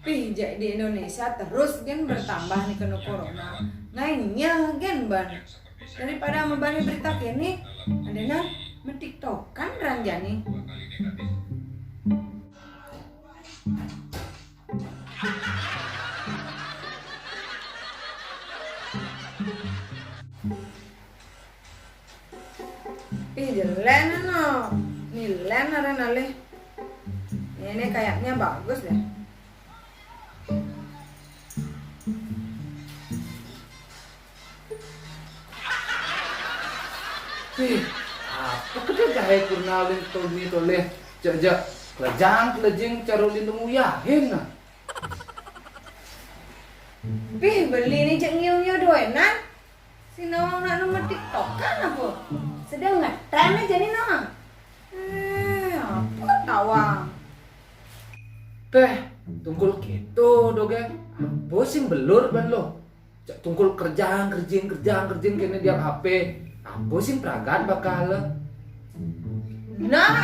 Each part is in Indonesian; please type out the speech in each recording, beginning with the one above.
Pijak di Indonesia terus gen bertambah nih kena corona. Ngainya gen ban. Daripada membani berita kini, ada nang mentiktokan ranjani. Jelen no. Nilen nale. Ini kayaknya bagus deh. Apa kedai jahe kurnalin tolmi toleh jajak kelajang kelajing carolin muyahin nah. Beli ni cek ngiu-ngiu doenan. Si nawang nak nomor TikTok kan apa? Sedang ngetren aja nih nawang. Apa tawang? Teh, tungkul gitu dogeng. Apa sing belur ban lo? Cak tungkul kerjang kene diam HP. Apa sing pragat bakal lo? Nah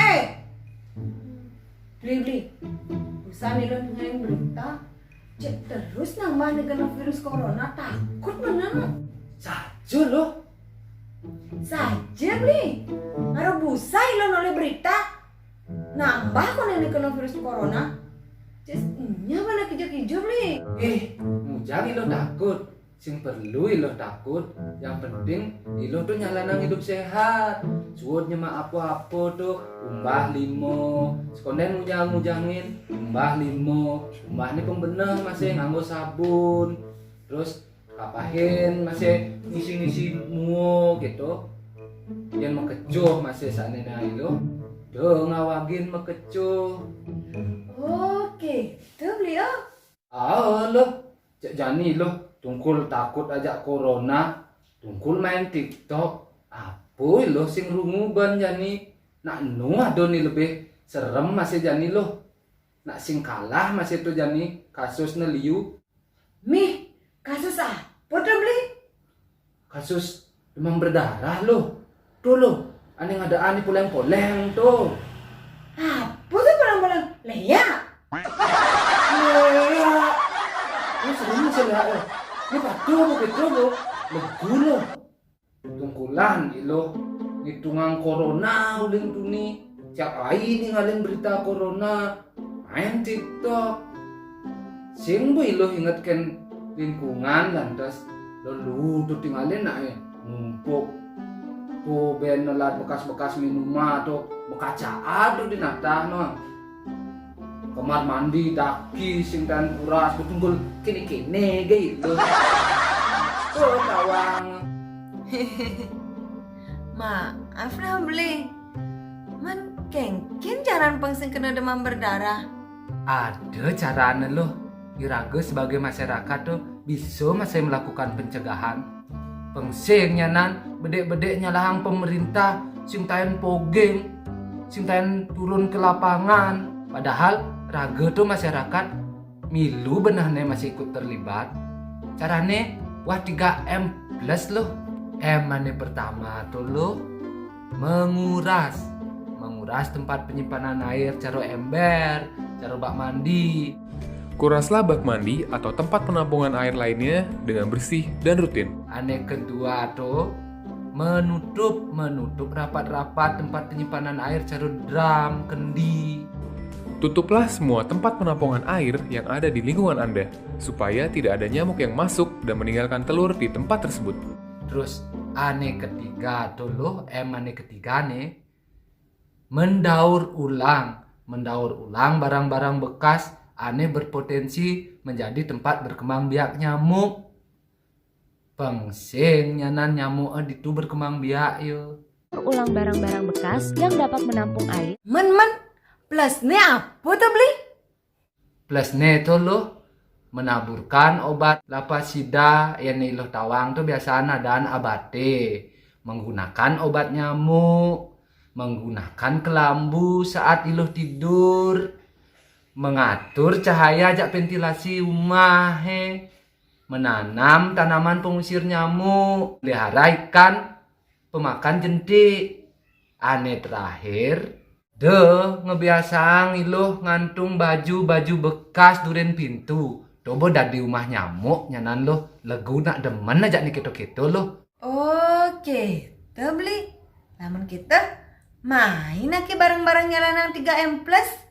Beli. Usah nih lo dengerin berita. Cek terus nambah kena virus corona takut mana? Saja lo. Saja beli. Ngaruh busai lo noleh berita. Nambah kok nenek kena virus corona. Nya mana kijo-kijo beli. Mujang ilo takut. Sing perlu ilo takut. Yang penting ilo tuh nyalanang hidup sehat. Suwutnya mah apa-apa tuh umbah limo. Sekonden mujang-mujangin umbah limo. Umbah ini pembenah masih nganggo sabun. Terus kapahin masih ngisi-ngisi muo gitu. Yang mekecuh masih sanena ilo. Duh ngawagin mekecuh. Oke, itu beli oh. Loh, cek jani loh, tungkul takut aja corona, tungkul main TikTok. Apa loh sing rungu ban jani? Nak nu ado nih lebih serem masih jani loh. Nak sing kalah masih tuh jani kasus neliu. Mih, kasus apa tuh beli? Kasus demam berdarah loh. Tuh loh, aneh ngadaan nih poleng-poleng tuh. Apa tuh pulang-pulang? Leya. Ini serem sih lah. Ini patuh begitu loh. Legu loh. Tungkulan ilo ngitungan corona ulin tuni. Siap ai nih ngalin berita corona. Main TikTok. Sing bu ilo ingatkan lingkungan lantas lalu tuh tinggalin nak numpuk tuh ben nelat bekas-bekas minuman tuh bekacaan tuh di natah no. Kamar mandi daki sing dan kuras betul kini-kini gitu. Oh tawang. Maaf lah beli. Man kengkin jaran pengsing kena demam berdarah. Ada caranya loh. Iraga sebagai masyarakat tuh bisa masih melakukan pencegahan. Pengsing nyanan bedek-bedek nyalahang pemerintah sing tayan pogeng, sing tayan turun ke lapangan. Padahal raga tuh masyarakat milu benahnya masih ikut terlibat. Carane wah 3M plus loh. M ane pertama tuh loh menguras tempat penyimpanan air, caro ember, caro bak mandi. Kuraslah bak mandi atau tempat penampungan air lainnya dengan bersih dan rutin. Ane kedua tuh menutup rapat-rapat tempat penyimpanan air, caro drum, kendi. Tutuplah semua tempat penampungan air yang ada di lingkungan Anda, supaya tidak ada nyamuk yang masuk dan meninggalkan telur di tempat tersebut. Terus ane ketiga nih mendaur ulang barang-barang bekas ane berpotensi menjadi tempat berkembang biak nyamuk. Pengsing nyanan nyamuk itu berkembang biak yo. Ulang barang-barang bekas yang dapat menampung air. Plusnya apa tuh beli? Plusnya itu loh menaburkan obat lapasida yang iloh tawang tuh biasanya dan abate, menggunakan obat nyamuk, menggunakan kelambu saat iloh tidur, mengatur cahaya jak ventilasi rumah, menanam tanaman pengusir nyamuk, pelihara ikan pemakan jentik. Ane terakhir ngebiasang iluh ngantung baju bekas duren pintu. Coba dah di rumah nyamuk nyanan lo legu nak demen aja nih kita lo. Oke, kita beli. Namun kita main lagi barang-barangnya lanang 3M plus.